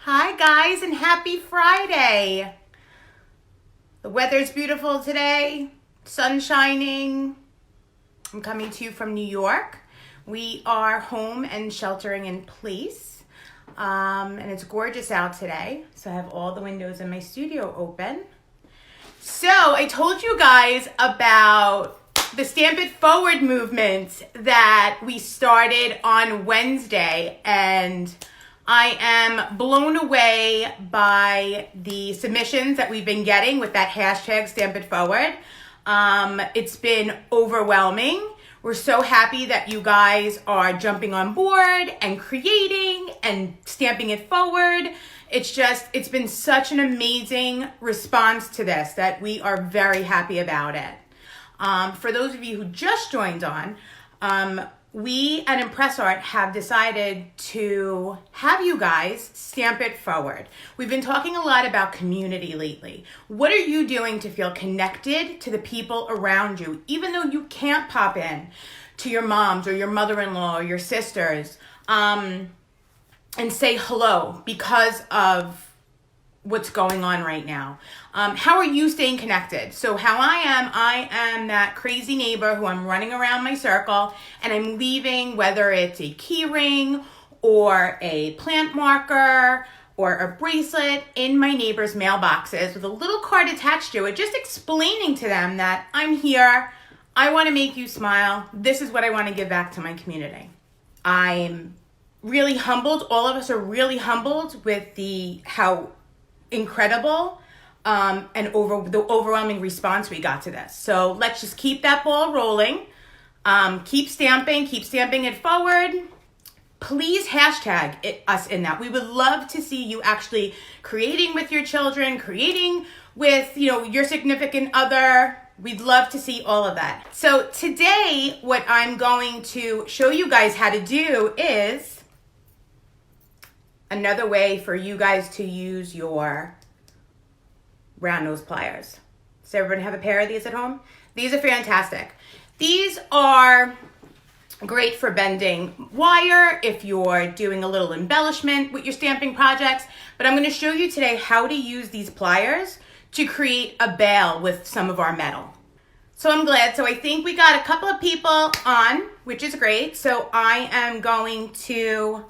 Hi guys, and happy Friday. The weather's beautiful today, sun shining. I'm coming to you from New York. We are home and sheltering in place, and it's gorgeous out today. So I have all the windows in my studio open. So I told you guys about the Stamp It Forward movement that we started on Wednesday, and I am blown away by the submissions that we've been getting with that hashtag Stamp It Forward. It's been overwhelming. We're so happy that you guys are jumping on board and creating and stamping it forward. It's been such an amazing response to this that we are very happy about it. For those of you who just joined on, we at ImpressArt have decided to have you guys stamp it forward. We've been talking a lot about community lately. What are you doing to feel connected to the people around you, even though you can't pop in to your moms or your mother-in-law or your sisters and say hello because of what's going on right now? How are you staying connected? So how I am that crazy neighbor who I'm running around my circle and I'm leaving, whether it's a key ring or a plant marker or a bracelet in my neighbor's mailboxes with a little card attached to it, just explaining to them that I'm here, I want to make you smile, this is what I want to give back to my community. I'm really humbled, all of us are really humbled with how incredible and the overwhelming response we got to this. So let's just keep that ball rolling. Keep stamping it forward. Please hashtag us in that. We would love to see you actually creating with your children, creating with your significant other. We'd love to see all of that. So today, what I'm going to show you guys how to do is another way for you guys to use your round nose pliers. Does everyone have a pair of these at home? These are fantastic. These are great for bending wire if you're doing a little embellishment with your stamping projects. But I'm going to show you today how to use these pliers to create a bail with some of our metal. So I'm glad. So I think we got a couple of people on, which is great. So I am going to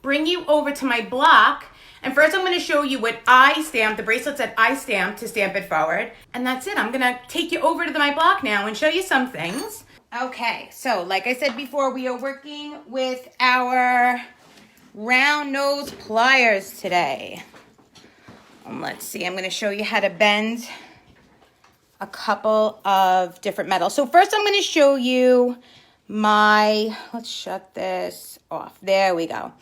bring you over to my block. And first I'm going to show you what I stamped, the bracelets that I stamped to stamp it forward. And that's it. I'm going to take you over to my block now and show you some things. Okay, so like I said before, we are working with our round nose pliers today. Let's see, I'm going to show you how to bend a couple of different metals. So first I'm going to show you let's shut this off. There we go.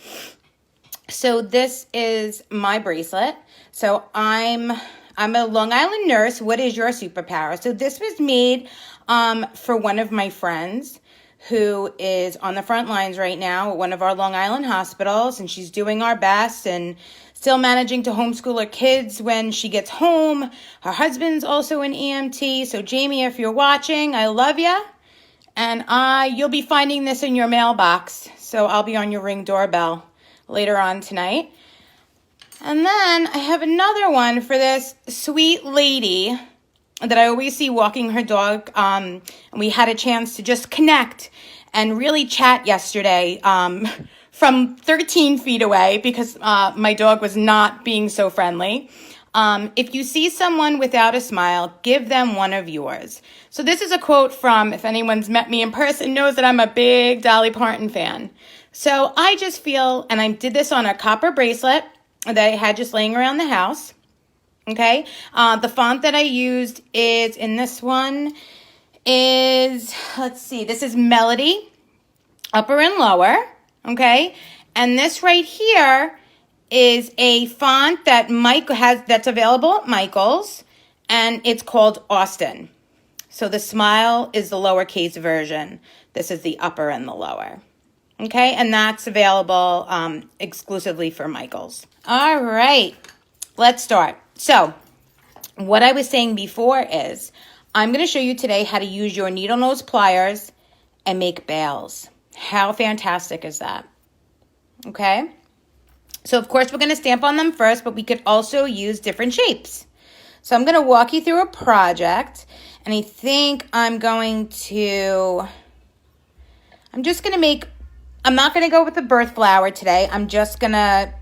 So this is my bracelet. So I'm a Long Island nurse. What is your superpower? So this was made for one of my friends who is on the front lines right now at one of our Long Island hospitals, and she's doing our best and still managing to homeschool her kids when she gets home. Her husband's also an EMT. So Jamie, if you're watching, I love you. And you'll be finding this in your mailbox. So I'll be on your Ring doorbell later on tonight. And then I have another one for this sweet lady that I always see walking her dog. And we had a chance to just connect and really chat yesterday from 13 feet away because my dog was not being so friendly. If you see someone without a smile, give them one of yours. So this is a quote from, if anyone's met me in person, knows that I'm a big Dolly Parton fan. So I just feel, and I did this on a copper bracelet that I had just laying around the house. Okay. The font that I used is in this one is, let's see, this is Melody, upper and lower. Okay. And this right here is a font that Mike has that's available at Michael's, and it's called Austin. So the smile is the lowercase version. This is the upper and the lower. Okay, and that's available exclusively for Michael's. All right, let's start. So what I was saying before is I'm going to show you today how to use your needle nose pliers and make bails. How fantastic is that? Okay. So of course we're going to stamp on them first, but we could also use different shapes. So I'm going to walk you through a project, and I think I'm just going to make, I'm not going to go with the birth flower today. I'm just going to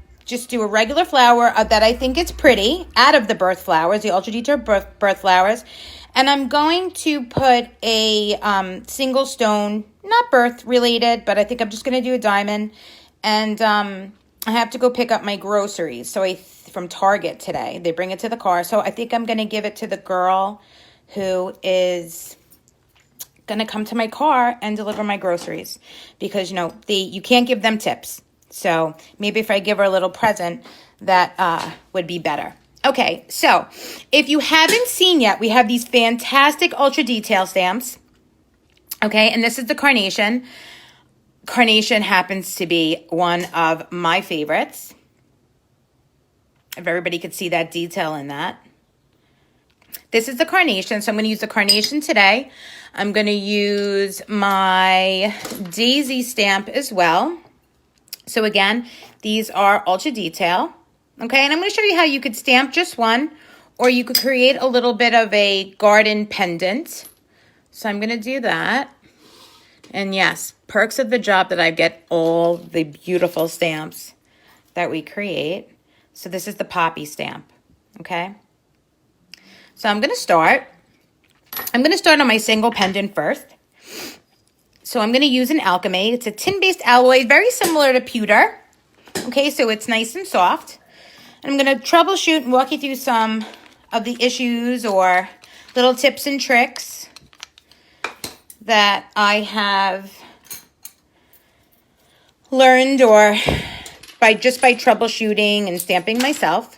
do a regular flower that I think is pretty out of the birth flowers, the ultra detailed birth flowers. And I'm going to put a single stone, not birth related, but I think I'm just going to do a diamond. And I have to go pick up my groceries. So from Target today. They bring it to the car. So I think I'm going to give it to the girl who is going to come to my car and deliver my groceries. Because, you can't give them tips. So maybe if I give her a little present, that would be better. Okay, so if you haven't seen yet, we have these fantastic ultra detail stamps. Okay, and this is the carnation. Carnation happens to be one of my favorites. If everybody could see that detail in that. This is the carnation, so I'm going to use the carnation today. I'm going to use my daisy stamp as well. So again, these are ultra detail. Okay, and I'm going to show you how you could stamp just one, or you could create a little bit of a garden pendant. So I'm going to do that. And yes, perks of the job that I get all the beautiful stamps that we create. So this is the poppy stamp, okay? So I'm going to start. I'm going to start on my single pendant first. So I'm going to use an alchemy. It's a tin-based alloy, very similar to pewter. Okay, so it's nice and soft. I'm going to troubleshoot and walk you through some of the issues or little tips and tricks that I have learned or by troubleshooting and stamping myself.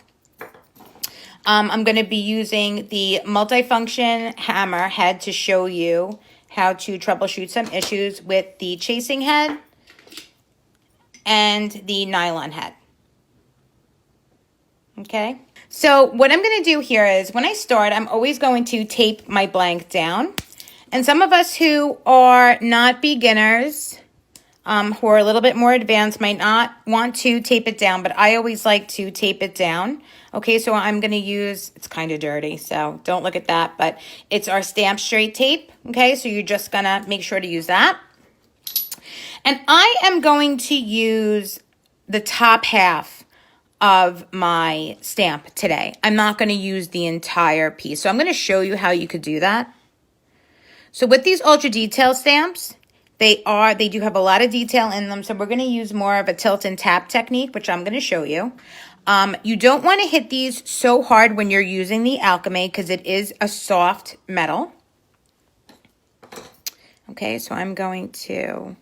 I'm going to be using the multifunction hammer head to show you how to troubleshoot some issues with the chasing head and the nylon head. Okay, so what I'm going to do here is when I start, I'm always going to tape my blank down. And some of us who are not beginners, who are a little bit more advanced, might not want to tape it down, but I always like to tape it down. Okay, so I'm going to use, it's kind of dirty, so don't look at that, but it's our stamp straight tape. Okay, so you're just going to make sure to use that. And I am going to use the top half of my stamp today. I'm not going to use the entire piece. So I'm going to show you how you could do that. So with these ultra detail stamps, they do have a lot of detail in them. So we're going to use more of a tilt and tap technique, which I'm going to show you. You don't want to hit these so hard when you're using the alchemy because it is a soft metal. Okay, so I'm going to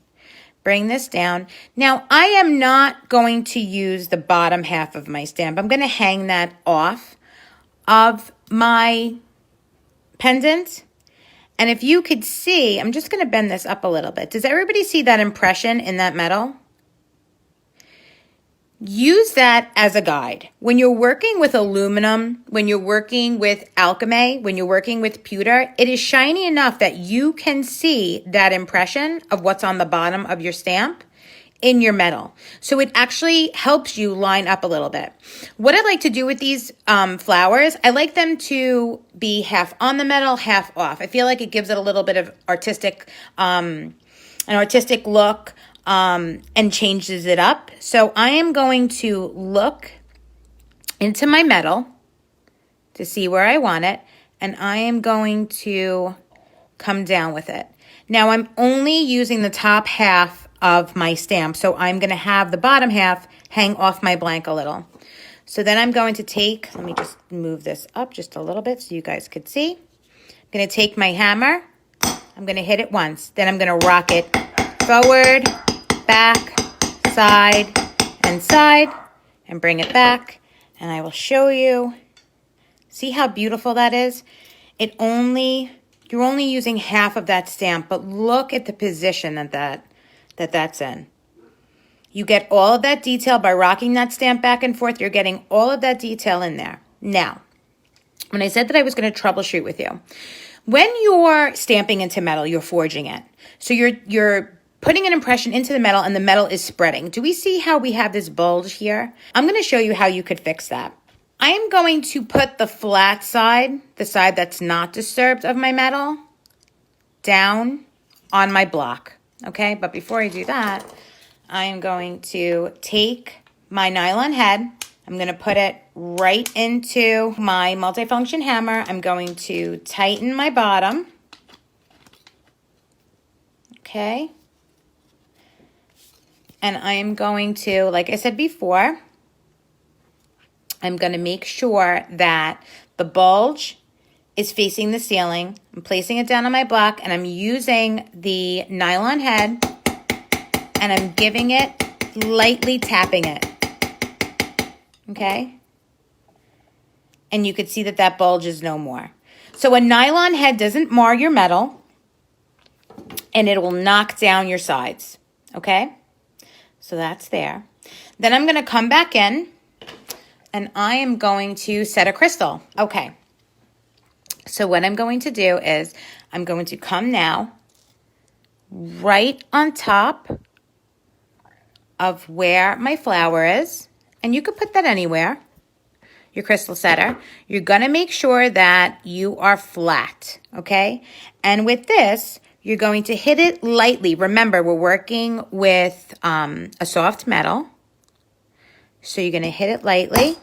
bring this down. Now, I am not going to use the bottom half of my stamp. I'm going to hang that off of my pendant. And if you could see, I'm just going to bend this up a little bit. Does everybody see that impression in that metal? Use that as a guide. When you're working with aluminum, when you're working with alchemy, when you're working with pewter, it is shiny enough that you can see that impression of what's on the bottom of your stamp in your metal. So it actually helps you line up a little bit. What I like to do with these flowers, I like them to be half on the metal, half off. I feel like it gives it a little bit of an artistic look. And changes it up. So I am going to look into my metal to see where I want it, and I am going to come down with it. Now I'm only using the top half of my stamp, so I'm going to have the bottom half hang off my blank a little. So then I'm going to take, let me just move this up just a little bit so you guys could see. I'm going to take my hammer, I'm going to hit it once, then I'm going to rock it forward, back, side, and side, and bring it back, and I will show you. See how beautiful that is? You're only using half of that stamp, but look at the position that's in. You get all of that detail by rocking that stamp back and forth. You're getting all of that detail in there. Now, when I said that I was going to troubleshoot with you, when you're stamping into metal, you're forging it. So you're putting an impression into the metal and the metal is spreading. Do we see how we have this bulge here? I'm going to show you how you could fix that. I am going to put the flat side, the side that's not disturbed of my metal, down on my block, okay? But before I do that, I am going to take my nylon head. I'm going to put it right into my multifunction hammer. I'm going to tighten my bottom, okay? And I'm going to, like I said before, I'm going to make sure that the bulge is facing the ceiling. I'm placing it down on my block, and I'm using the nylon head, and I'm giving it, lightly tapping it, okay? And you could see that that bulge is no more. So a nylon head doesn't mar your metal, and it will knock down your sides, okay? So that's there. Then I'm going to come back in, and I am going to set a crystal. Okay. So what I'm going to do is I'm going to come now right on top of where my flower is. And you could put that anywhere, your crystal setter. You're going to make sure that you are flat, okay? And with this, you're going to hit it lightly. Remember, we're working with a soft metal. So you're going to hit it lightly.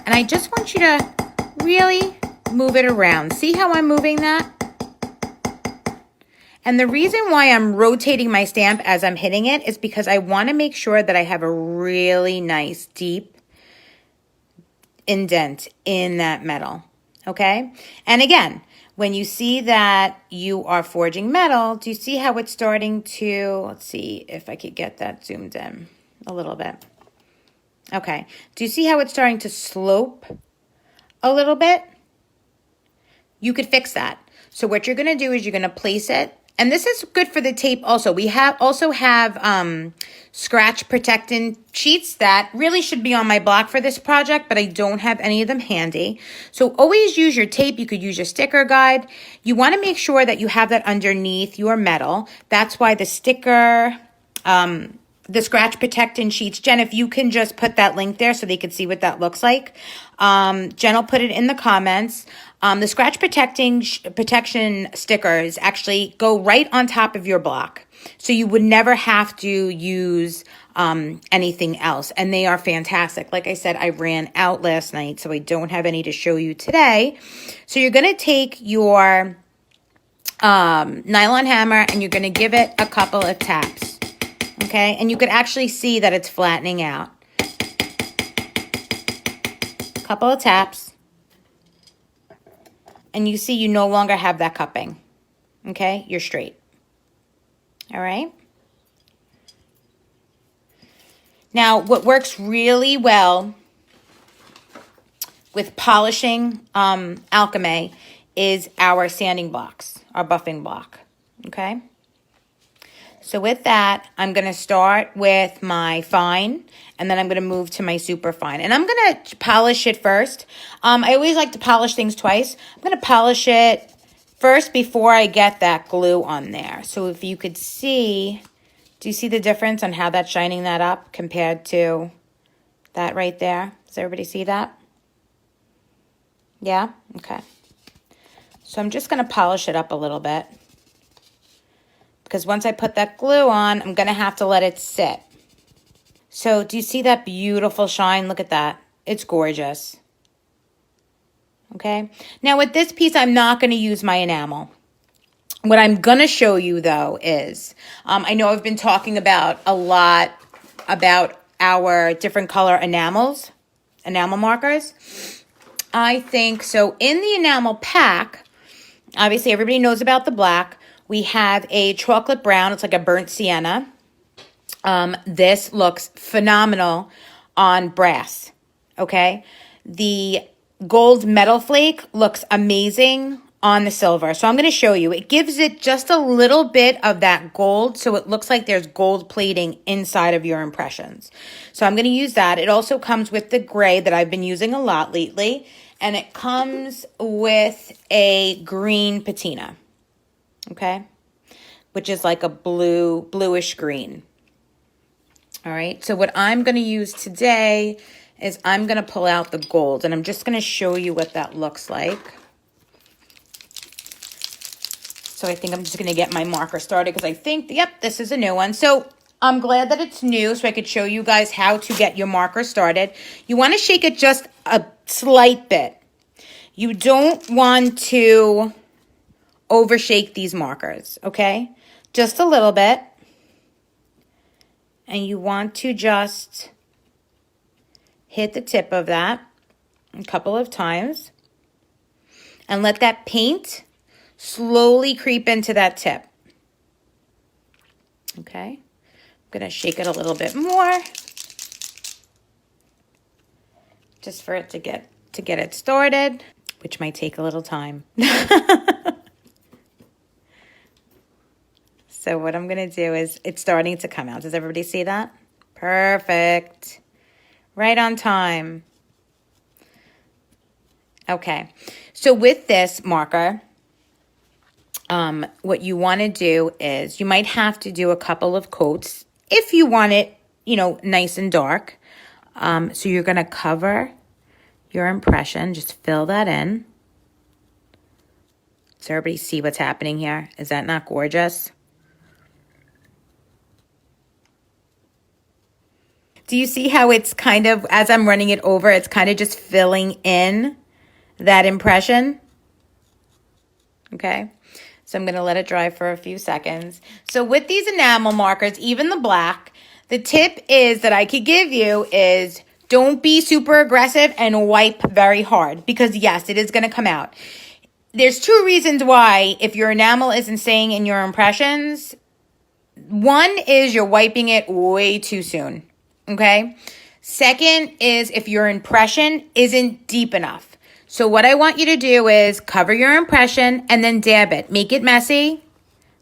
And I just want you to really move it around. See how I'm moving that? And the reason why I'm rotating my stamp as I'm hitting it is because I want to make sure that I have a really nice deep indent in that metal. Okay? And again, when you see that you are forging metal, do you see how it's starting to, let's see if I could get that zoomed in a little bit. Okay. Do you see how it's starting to slope a little bit? You could fix that. So what you're going to do is you're going to place it. And this is good for the tape also. We also have scratch protectant sheets that really should be on my block for this project, but I don't have any of them handy. So always use your tape. You could use your sticker guide. You want to make sure that you have that underneath your metal. That's why the sticker, the scratch protectant sheets, Jen, if you can just put that link there so they can see what that looks like. Jen will put it in the comments. The scratch protection stickers actually go right on top of your block. So you would never have to use anything else. And they are fantastic. Like I said, I ran out last night, so I don't have any to show you today. So you're going to take your nylon hammer and you're going to give it a couple of taps. Okay, and you could actually see that it's flattening out. Couple of taps. And you see you no longer have that cupping. Okay, you're straight. All right. Now, what works really well with polishing alchemy is our sanding blocks, our buffing block. Okay. So with that, I'm going to start with my fine, and then I'm going to move to my super fine. And I'm going to polish it first. I always like to polish things twice. I'm going to polish it first before I get that glue on there. So if you could see, do you see the difference on how that's shining that up compared to that right there? Does everybody see that? Yeah? Okay. So I'm just going to polish it up a little bit. Because once I put that glue on, I'm going to have to let it sit. So do you see that beautiful shine? Look at that. It's gorgeous. Okay. Now with this piece, I'm not going to use my enamel. What I'm going to show you though is, I know I've been talking about a lot about our different color enamels, enamel markers. I think, so in the enamel pack, obviously everybody knows about the black. We have a chocolate brown. It's like a burnt sienna. This looks phenomenal on brass, okay? The gold metal flake looks amazing on the silver. So I'm going to show you. It gives it just a little bit of that gold, so it looks like there's gold plating inside of your impressions. So I'm going to use that. It also comes with the gray that I've been using a lot lately, and it comes with a green patina. Okay, which is like a bluish green. All right, so what I'm going to use today is I'm going to pull out the gold, and I'm just going to show you what that looks like. So I think I'm just going to get my marker started because I think, yep, this is a new one. So I'm glad that it's new so I could show you guys how to get your marker started. You want to shake it just a slight bit. You don't want to overshake these markers, okay? Just a little bit. And you want to just hit the tip of that a couple of times and let that paint slowly creep into that tip. Okay, I'm going to shake it a little bit more just for it to get it started, which might take a little time. So what I'm going to do is it's starting to come out. Does everybody see that? Perfect. Right on time. Okay. So with this marker, what you want to do is you might have to do a couple of coats if you want it, you know, nice and dark. So you're going to cover your impression. Just fill that in. Does everybody see what's happening here? Is that not gorgeous? Do you see how it's kind of, as I'm running it over, it's kind of just filling in that impression? Okay, so I'm going to let it dry for a few seconds. So with these enamel markers, even the black, the tip is that I could give you is don't be super aggressive and wipe very hard because yes, it is going to come out. There's two reasons why if your enamel isn't staying in your impressions. One is you're wiping it way too soon. Okay. Second is if your impression isn't deep enough. So what I want you to do is cover your impression and then dab it. Make it messy.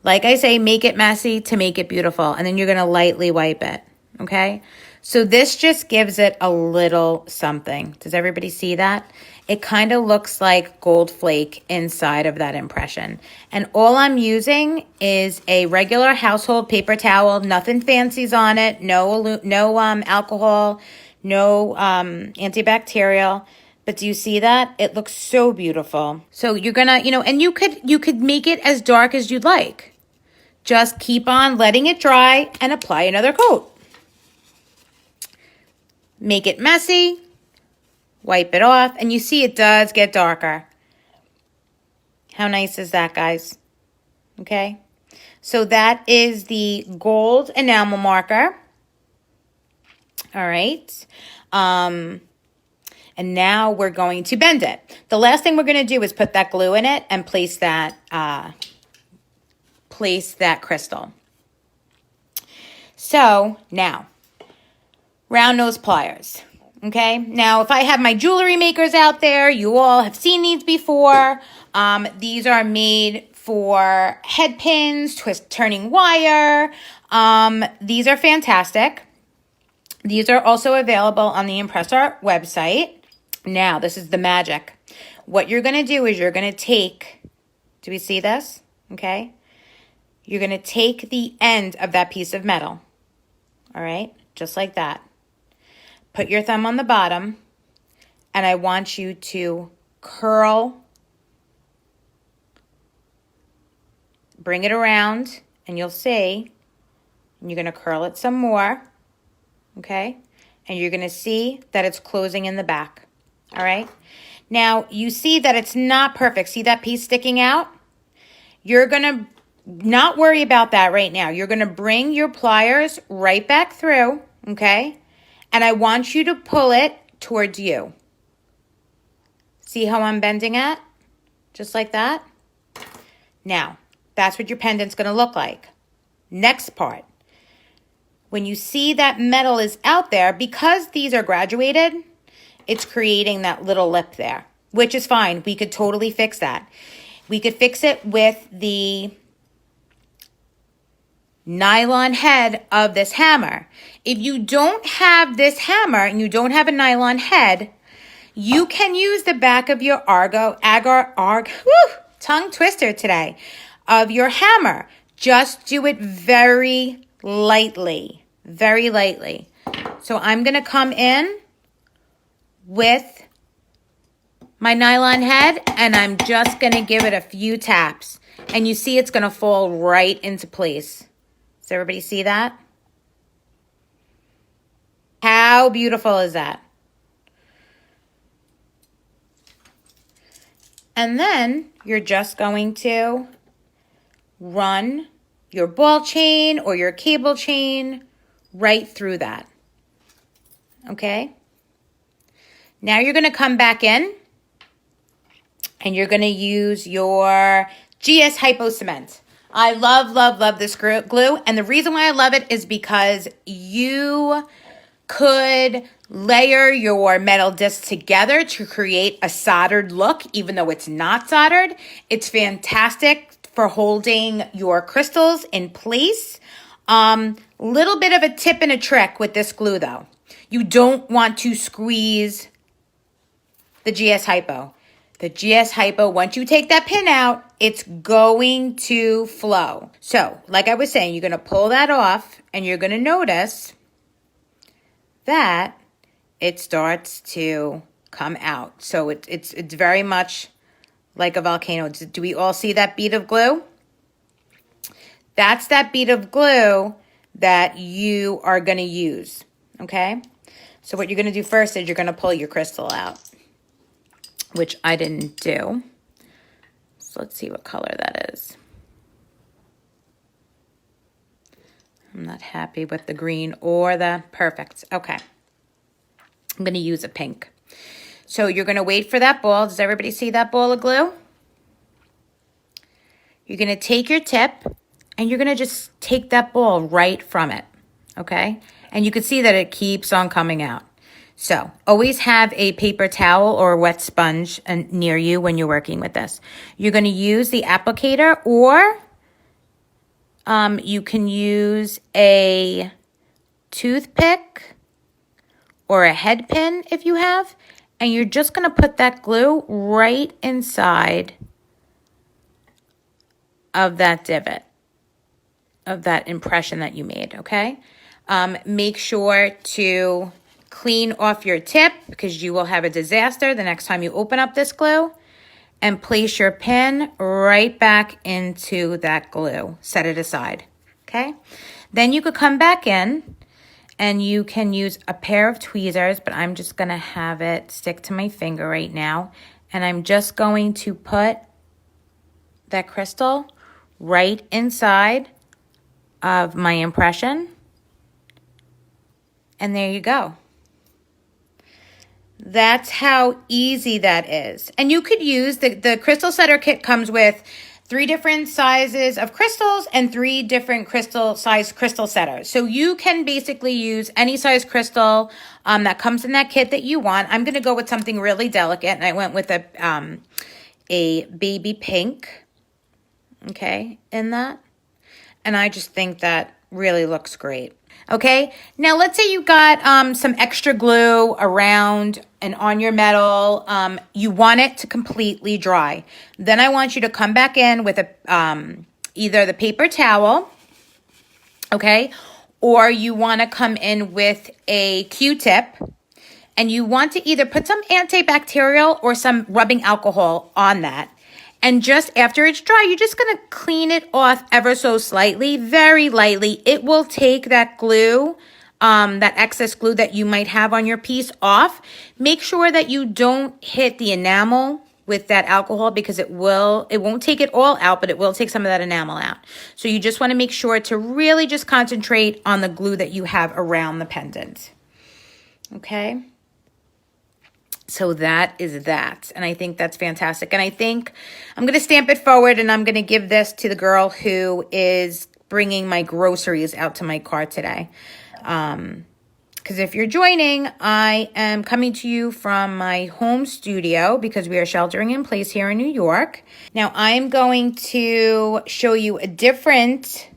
Like I say, make it messy to make it beautiful. And then you're going to lightly wipe it. Okay. So this just gives it a little something. Does everybody see that? It kind of looks like gold flake inside of that impression. And all I'm using is a regular household paper towel, nothing fancies on it, no alcohol, no antibacterial. But do you see that? It looks so beautiful. So you're gonna, you know, and you could make it as dark as you'd like. Just keep on letting it dry and apply another coat. Make it messy. Wipe it off, and you see it does get darker. How nice is that, guys? Okay, so that is the gold enamel marker. All right, and now we're going to bend it. The last thing we're going to do is put that glue in it and place that crystal. So now, round nose pliers. Okay, now if I have my jewelry makers out there, you all have seen these before. These are made for head pins, turning wire. These are fantastic. These are also available on the ImpressArt website. Now, this is the magic. What you're going to do is you're going to take, do we see this? Okay. You're going to take the end of that piece of metal. All right, just like that. Put your thumb on the bottom, and I want you to curl, bring it around, and you'll see, and you're going to curl it some more, okay? And you're going to see that it's closing in the back, all right? Now, you see that it's not perfect. See that piece sticking out? You're going to not worry about that right now. You're going to bring your pliers right back through, okay? And I want you to pull it towards you. See how I'm bending it? Just like that. Now, that's what your pendant's going to look like. Next part. When you see that metal is out there, because these are graduated, it's creating that little lip there, which is fine. We could totally fix that. We could fix it with the nylon head of this hammer. If you don't have this hammer and you don't have a nylon head, you can use the back of your tongue twister today, of your hammer Just do it very lightly, very lightly. So I'm going to come in with my nylon head and I'm just going to give it a few taps. And you see it's going to fall right into place. Does everybody see that? How beautiful is that? And then you're just going to run your ball chain or your cable chain right through that. Okay? Now you're going to come back in and you're going to use your GS Hypo Cement. I love, love, love this glue. And the reason why I love it is because you could layer your metal discs together to create a soldered look, even though it's not soldered. It's fantastic for holding your crystals in place. Little bit of a tip and a trick with this glue though. You don't want to squeeze the GS Hypo. The GS Hypo, once you take that pin out, it's going to flow. So, like I was saying, you're going to pull that off and you're going to notice that it starts to come out. So it's very much like a volcano. Do we all see that bead of glue? That's that bead of glue that you are going to use, okay? So what you're going to do first is you're going to pull your crystal out, which I didn't do. So let's see what color that is. I'm not happy with the green or the perfect. Okay. I'm going to use a pink. So you're going to wait for that ball. Does everybody see that ball of glue? You're going to take your tip and you're going to just take that ball right from it. Okay? And you can see that it keeps on coming out. So always have a paper towel or a wet sponge near you when you're working with this. You're going to use the applicator or you can use a toothpick or a head pin if you have. And you're just going to put that glue right inside of that divot, of that impression that you made, okay? Make sure to clean off your tip because you will have a disaster the next time you open up this glue, and place your pin right back into that glue. Set it aside, okay? Then you could come back in and you can use a pair of tweezers, but I'm just gonna have it stick to my finger right now. And I'm just going to put that crystal right inside of my impression. And there you go. That's how easy that is. And you could use, the crystal setter kit comes with 3 different sizes of crystals and 3 different size crystal setters. So you can basically use any size crystal that comes in that kit that you want. I'm going to go with something really delicate, and I went with a baby pink, okay, in that. And I just think that really looks great. Okay, now let's say you got some extra glue around and on your metal. You want it to completely dry. Then I want you to come back in with either the paper towel, okay, or you want to come in with a Q-tip, and you want to either put some antibacterial or some rubbing alcohol on that. And just after it's dry, you're just going to clean it off ever so slightly, very lightly. It will take that glue, that excess glue that you might have on your piece off. Make sure that you don't hit the enamel with that alcohol because it won't take it all out, but it will take some of that enamel out. So you just want to make sure to really just concentrate on the glue that you have around the pendant. Okay? So that is that. And I think that's fantastic. And I think I'm going to stamp it forward and I'm going to give this to the girl who is bringing my groceries out to my car today. Because if you're joining, I am coming to you from my home studio because we are sheltering in place here in New York. Now I'm going to show you a different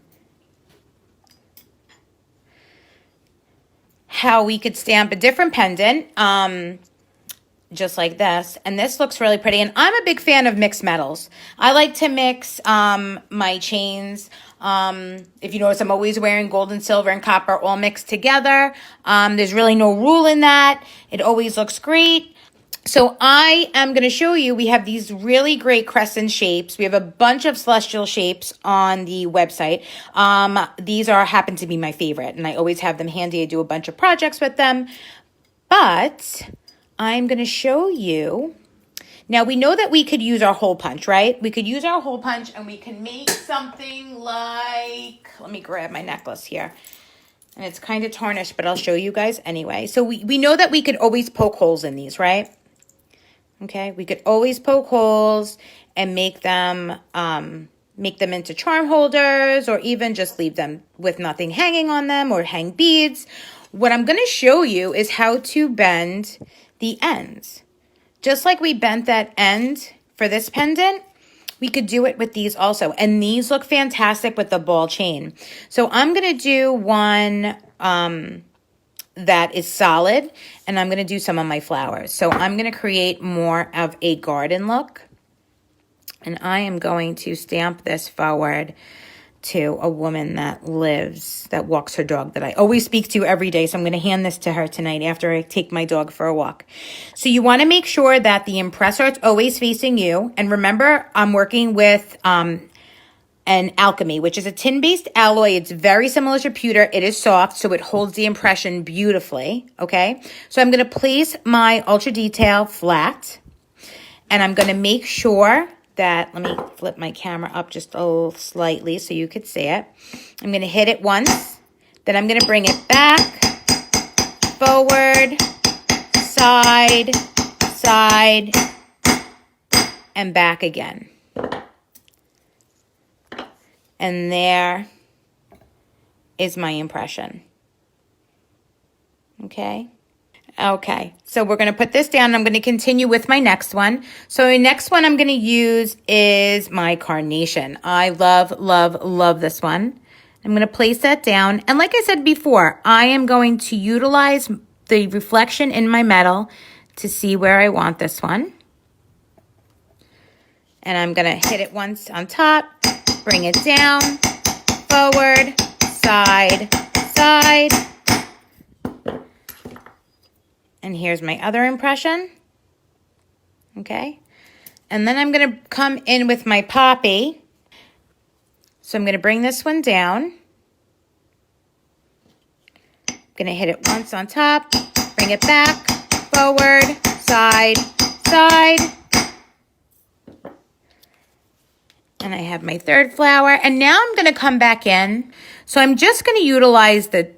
how we could stamp a different pendant. Just like this, and this looks really pretty. And I'm a big fan of mixed metals. I like to mix my chains If you notice, I'm always wearing gold and silver and copper all mixed together. There's really no rule in that. It always looks great. So I am going to show you, we have these really great crescent shapes. We have a bunch of celestial shapes on the website. These happen to be my favorite, and I always have them handy. I do a bunch of projects with them. But I'm going to show you. Now, we know that we could use our hole punch, right? We could use our hole punch, and we can make something like, let me grab my necklace here. And it's kind of tarnished, but I'll show you guys anyway. So we know that we could always poke holes in these, right? Okay, we could always poke holes and make them into charm holders, or even just leave them with nothing hanging on them, or hang beads. What I'm going to show you is how to bend the ends. Just like we bent that end for this pendant, we could do it with these also. And these look fantastic with the ball chain. So I'm going to do one that is solid, and I'm going to do some of my flowers. So I'm going to create more of a garden look, and I am going to stamp this forward to a woman that walks her dog, that I always speak to every day. So I'm going to hand this to her tonight after I take my dog for a walk. So you want to make sure that the ImpressArt's always facing you. And remember, I'm working with an alchemy, which is a tin-based alloy. It's very similar to pewter. It is soft, so it holds the impression beautifully, okay? So I'm going to place my ultra detail flat, and I'm going to make sure that, let me flip my camera up just a little slightly so you could see it. I'm going to hit it once, then I'm going to bring it back, forward, side, side, and back again. And there is my impression. Okay? Okay, so we're going to put this down. I'm going to continue with my next one. So the next one I'm going to use is my carnation. I love, love, love this one. I'm going to place that down. And like I said before, I am going to utilize the reflection in my metal to see where I want this one. And I'm going to hit it once on top, bring it down, forward, side, side. And here's my other impression. Okay. And then I'm going to come in with my poppy. So I'm going to bring this one down. I'm going to hit it once on top, bring it back, forward, side, side. And I have my third flower. And now I'm going to come back in. So I'm just going to utilize the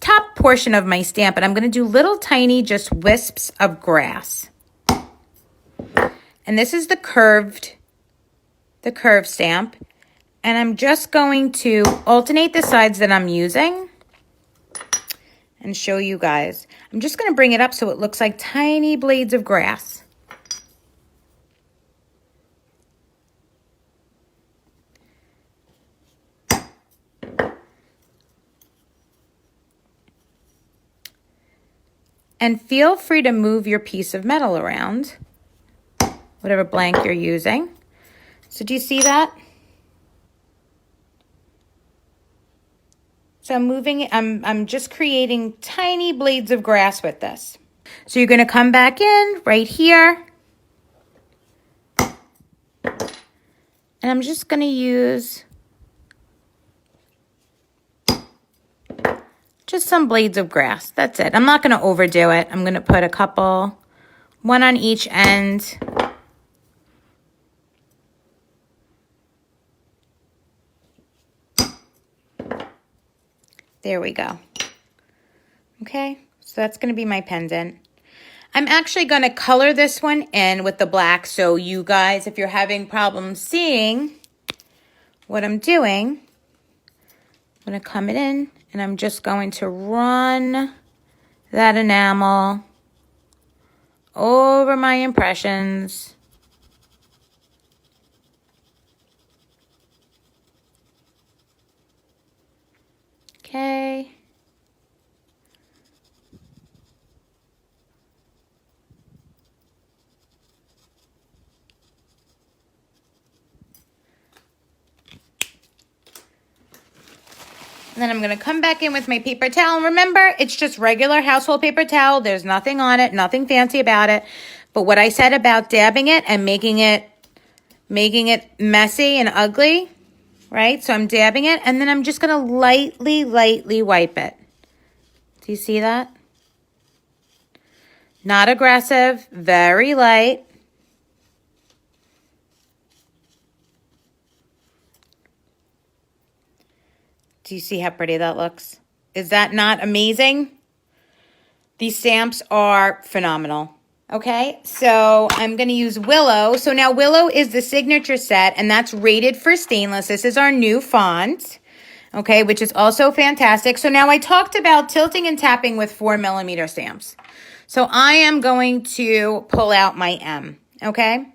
top portion of my stamp, and I'm going to do little tiny just wisps of grass. And this is the curved stamp. And I'm just going to alternate the sides that I'm using and show you guys. I'm just going to bring it up so it looks like tiny blades of grass. And feel free to move your piece of metal around, whatever blank you're using. So do you see that? So I'm moving it, I'm just creating tiny blades of grass with this. So you're gonna come back in right here. And I'm just gonna use just some blades of grass. That's it. I'm not going to overdo it. I'm going to put a couple, one on each end. There we go. Okay, so that's going to be my pendant. I'm actually going to color this one in with the black, so you guys, if you're having problems seeing what I'm doing, I'm going to come in and I'm just going to run that enamel over my impressions. Okay. And then I'm going to come back in with my paper towel. Remember, it's just regular household paper towel. There's nothing on it, nothing fancy about it. But what I said about dabbing it and making it messy and ugly, right? So I'm dabbing it, and then I'm just going to lightly wipe it. Do you see that? Not aggressive, very light. Do you see how pretty that looks? Is that not amazing? These stamps are phenomenal. Okay, so I'm going to use Willow. So now Willow is the signature set, and that's rated for stainless. This is our new font, okay, which is also fantastic. So now I talked about tilting and tapping with 4mm stamps. So I am going to pull out my M, okay?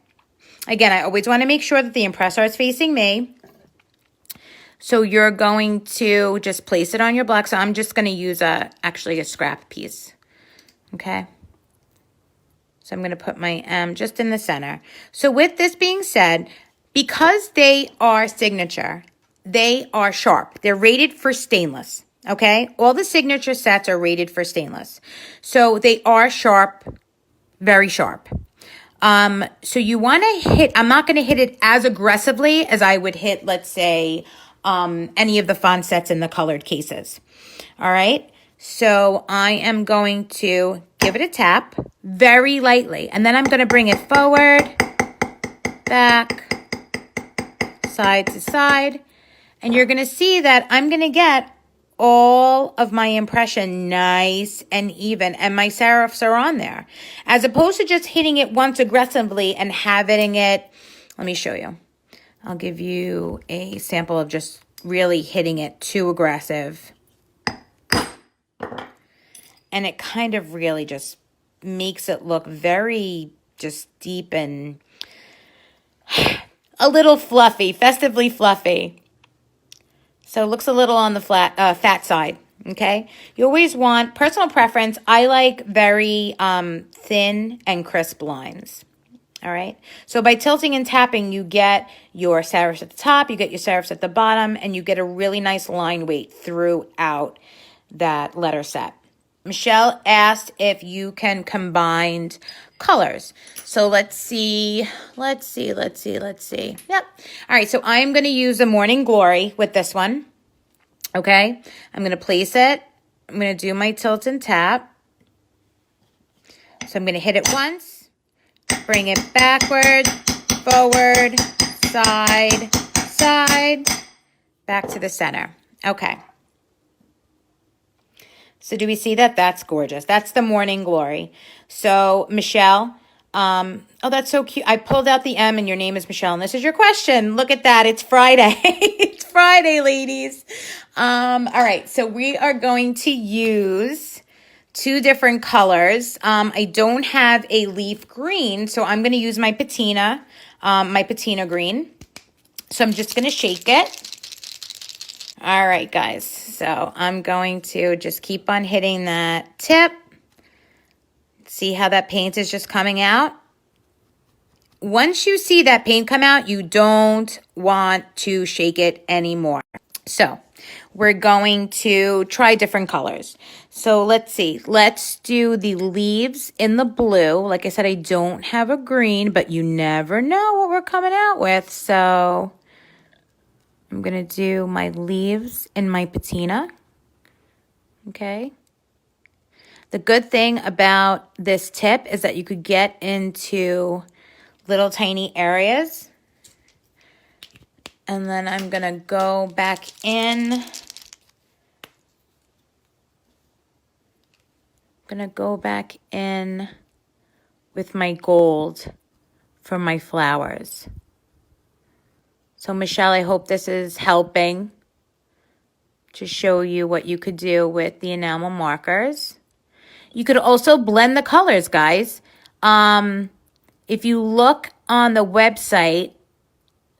Again, I always want to make sure that the ImpressArt is facing me. So you're going to just place it on your block. So I'm just going to use actually a scrap piece, okay? So I'm going to put my M just in the center. So with this being said, because they are signature, they are sharp. They're rated for stainless, okay? All the signature sets are rated for stainless. So they are sharp, very sharp. So you want to hit, I'm not going to hit it as aggressively as I would hit, let's say, any of the font sets in the colored cases. All right. So I am going to give it a tap very lightly, and then I'm going to bring it forward, back, side to side, and you're going to see that I'm going to get all of my impression nice and even, and my serifs are on there, as opposed to just hitting it once aggressively and having it. Let me show you. I'll give you a sample of just really hitting it too aggressive. And it kind of really just makes it look very just deep and a little fluffy, festively fluffy. So it looks a little on the fat side, okay? You always want, personal preference, I like very thin and crisp lines, all right? So by tilting and tapping, you get your serifs at the top, you get your serifs at the bottom, and you get a really nice line weight throughout that letter set. Michelle asked if you can combine colors. So let's see. Yep. All right, so I'm going to use the Morning Glory with this one. Okay. I'm going to place it. I'm going to do my tilt and tap. So I'm going to hit it once, bring it backward, forward, side, back to the center. Okay. So do we see that? That's gorgeous. That's the Morning Glory. So Michelle, oh, that's so cute. I pulled out the M and your name is Michelle, and this is your question. Look at that. It's Friday. It's Friday, ladies. All right. So we are going to use two different colors. I don't have a leaf green, so I'm going to use my patina green. So I'm just going to shake it. All right, guys, so I'm going to just keep on hitting that tip. See how that paint is just coming out? Once you see that paint come out, you don't want to shake it anymore. So we're going to try different colors. So let's see. Let's do the leaves in the blue. Like I said, I don't have a green, but you never know what we're coming out with, so I'm going to do my leaves in my patina, okay? The good thing about this tip is that you could get into little tiny areas. And then I'm going to go back in. I'm going to go back in with my gold for my flowers. So Michelle, I hope this is helping to show you what you could do with the enamel markers. You could also blend the colors, guys. If you look on the website,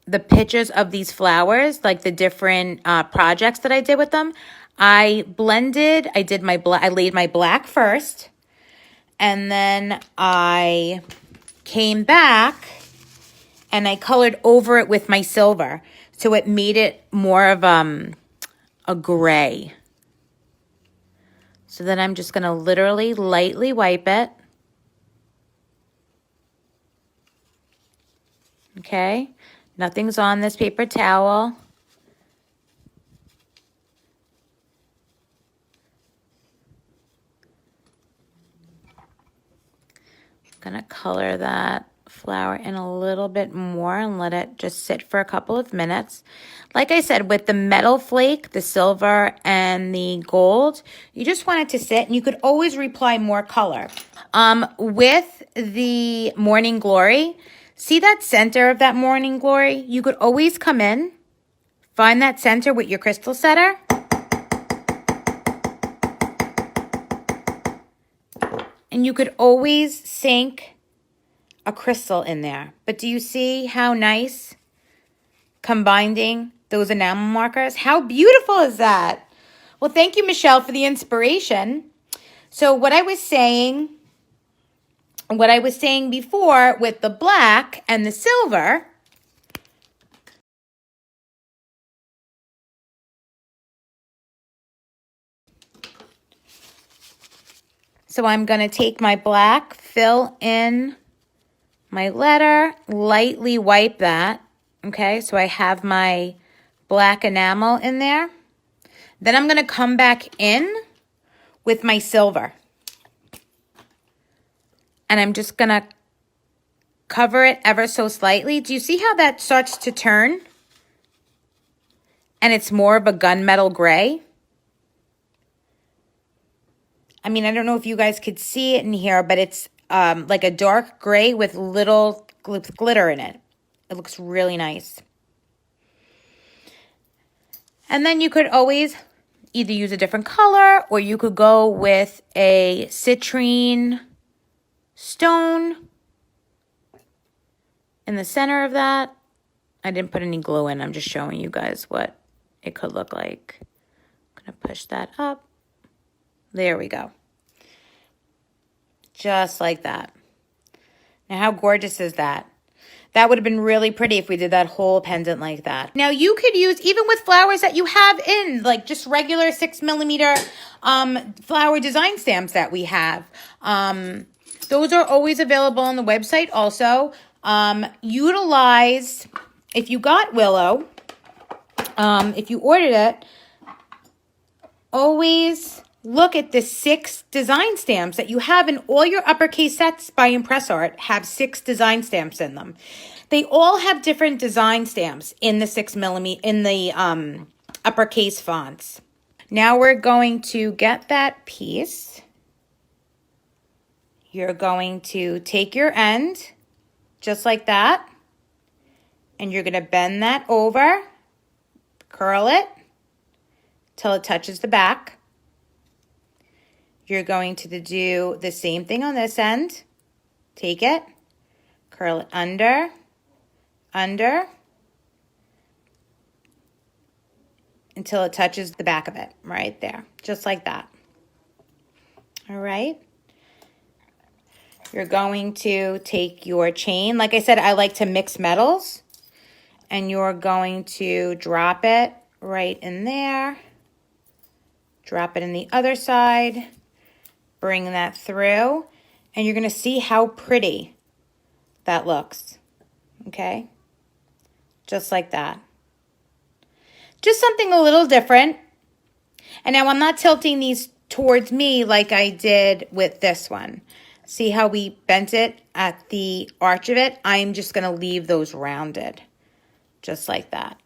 the pictures of these flowers, like the different projects that I did with them, I laid my black first, and then I came back and I colored over it with my silver. So it made it more of a gray. So then I'm just going to literally lightly wipe it. Okay, nothing's on this paper towel. I'm going to color that flower in a little bit more and let it just sit for a couple of minutes. Like I said, with the metal flake, the silver and the gold, you just want it to sit, and you could always reapply more color. With the Morning Glory, see that center of that Morning Glory? You could always come in, find that center with your crystal setter, and you could always sink a crystal in there. But do you see how nice combining those enamel markers? How beautiful is that? Well, thank you, Michelle, for the inspiration. So what I was saying before with the black and the silver, so I'm going to take my black, fill in my letter, lightly wipe that, okay? So I have my black enamel in there. Then I'm going to come back in with my silver. And I'm just going to cover it ever so slightly. Do you see how that starts to turn? And it's more of a gunmetal gray. I mean, I don't know if you guys could see it in here, but it's like a dark gray with little glitter in it. It looks really nice. And then you could always either use a different color, or you could go with a citrine stone in the center of that. I didn't put any glue in. I'm just showing you guys what it could look like. I'm going to push that up. There we go. Just like that. Now, how gorgeous is that? That would have been really pretty if we did that whole pendant like that. Now, you could use, even with flowers that you have in, like just regular 6mm flower design stamps that we have. Those are always available on the website also. Utilize, if you got Willow, if you ordered it, always look at the 6 design stamps that you have in all your uppercase sets by ImpressArt. Have 6 design stamps in them. They all have different design stamps in the 6mm, in the uppercase fonts. Now we're going to get that piece. You're going to take your end, just like that, and you're going to bend that over, curl it till it touches the back. You're going to do the same thing on this end. Take it, curl it under, until it touches the back of it, right there, just like that. All right. You're going to take your chain. Like I said, I like to mix metals. And you're going to drop it right in there. Drop it in the other side. Bring that through. And you're going to see how pretty that looks. Okay? Just like that. Just something a little different. And now I'm not tilting these towards me like I did with this one. See how we bent it at the arch of it? I'm just going to leave those rounded, just like that.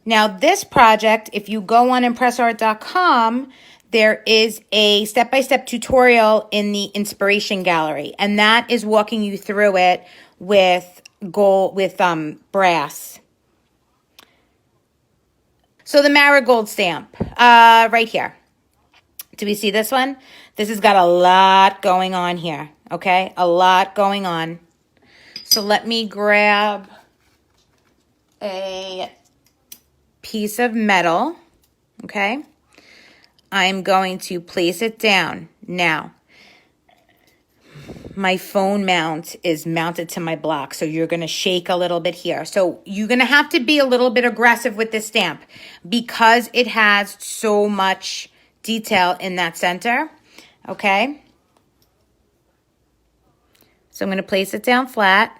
Now this project, if you go on ImpressArt.com, there is a step-by-step tutorial in the inspiration gallery, and that is walking you through it with gold, with brass. So the marigold stamp, right here. Do we see this one? This has got a lot going on here, okay? A lot going on. So let me grab a piece of metal, okay? I'm going to place it down. Now, my phone mount is mounted to my block. So you're going to shake a little bit here. So you're going to have to be a little bit aggressive with this stamp because it has so much detail in that center. Okay. So I'm going to place it down flat.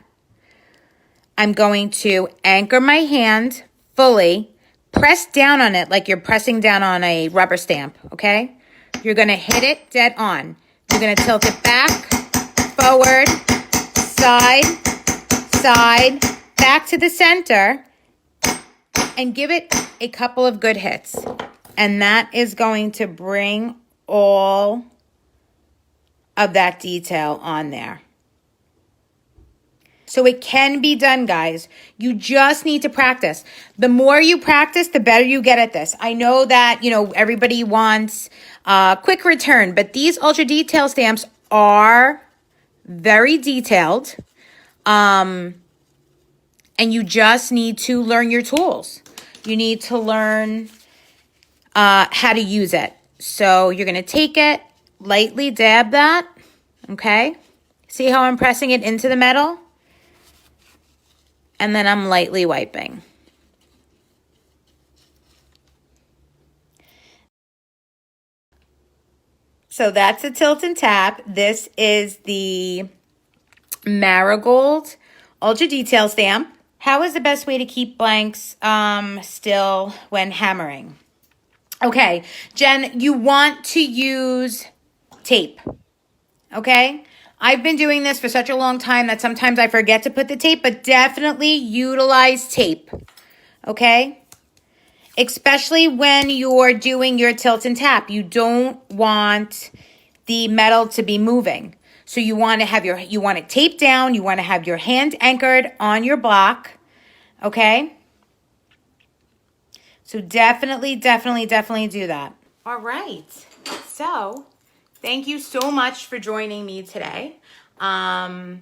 I'm going to anchor my hand fully, press down on it like you're pressing down on a rubber stamp, okay? You're going to hit it dead on. You're going to tilt it back, forward, side, side, back to the center, and give it a couple of good hits. And that is going to bring all of that detail on there. So it can be done, guys. You just need to practice. The more you practice, the better you get at this. I know that, you know, everybody wants quick return, but these ultra detail stamps are very detailed. And you just need to learn your tools. You need to learn how to use it. So you're going to take it, lightly dab that, okay? See how I'm pressing it into the metal? And then I'm lightly wiping. So that's a tilt and tap. This is the Marigold Ultra Detail Stamp. How is the best way to keep blanks still when hammering? Okay, Jen, you want to use tape, okay? I've been doing this for such a long time that sometimes I forget to put the tape, but definitely utilize tape, okay? Especially when you're doing your tilt and tap. You don't want the metal to be moving. So you want to have you want it taped down, you want to have your hand anchored on your block, okay? So definitely do that. All right, so thank you so much for joining me today. I'm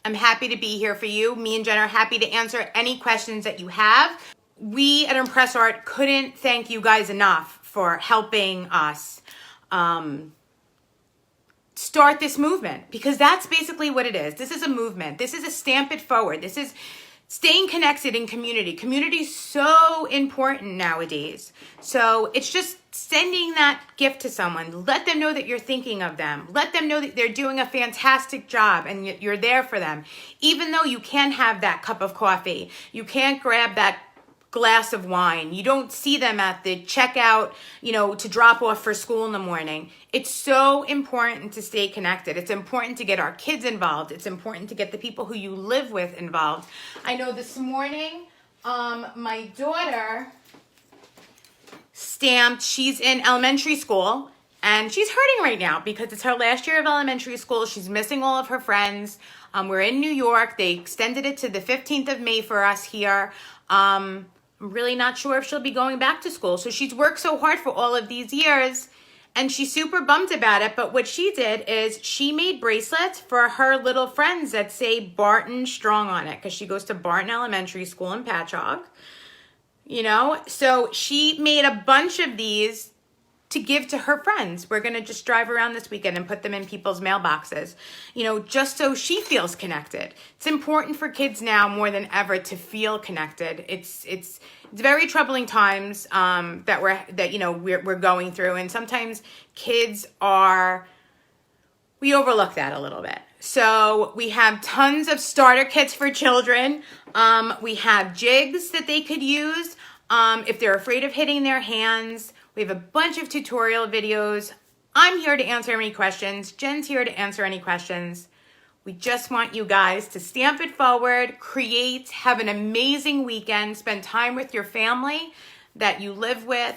happy to be here for you. Me and Jen are happy to answer any questions that you have. We at ImpressArt couldn't thank you guys enough for helping us start this movement, because that's basically what it is. This is a movement. This is a stamp it forward. This is staying connected in community. Community is so important nowadays. So it's just sending that gift to someone. Let them know that you're thinking of them. Let them know that they're doing a fantastic job and you're there for them. Even though you can't have that cup of coffee, you can't grab that glass of wine, you don't see them at the checkout, you know, to drop off for school in the morning. It's so important to stay connected. It's important to get our kids involved. It's important to get the people who you live with involved. I know this morning, my daughter stamped, she's in elementary school, and she's hurting right now because it's her last year of elementary school. She's missing all of her friends. We're in New York. They extended it to the 15th of May for us here. I'm really not sure if she'll be going back to school. So she's worked so hard for all of these years, and she's super bummed about it. But what she did is she made bracelets for her little friends that say Barton Strong on it, because she goes to Barton Elementary School in Patchogue. You know, so she made a bunch of these to give to her friends. We're going to just drive around this weekend and put them in people's mailboxes, you know, just so she feels connected. It's important for kids now more than ever to feel connected. It's very troubling times that we're going through, and sometimes we overlook that a little bit. So we have tons of starter kits for children. We have jigs that they could use if they're afraid of hitting their hands. We have a bunch of tutorial videos. I'm here to answer any questions. Jen's here to answer any questions. We just want you guys to stamp it forward, create, have an amazing weekend, spend time with your family that you live with.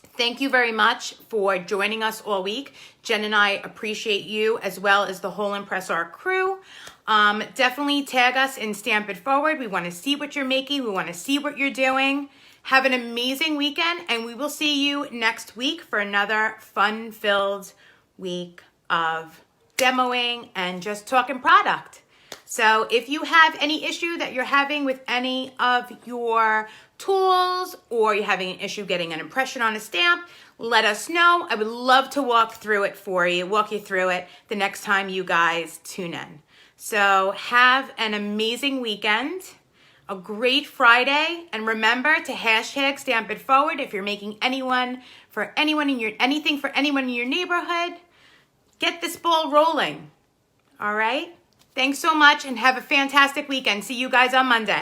Thank you very much for joining us all week. Jen and I appreciate you, as well as the whole ImpressArt crew. Definitely tag us and stamp it forward. We want to see what you're making. We want to see what you're doing. Have an amazing weekend, and we will see you next week for another fun-filled week of demoing and just talking product. So if you have any issue that you're having with any of your tools, or you're having an issue getting an impression on a stamp, let us know. I would love to walk you through it the next time you guys tune in. So have an amazing weekend, a great Friday, and remember to hashtag Stamp It Forward if you're making anything for anyone in your neighborhood. Get this ball rolling. All right? Thanks so much and have a fantastic weekend. See you guys on Monday.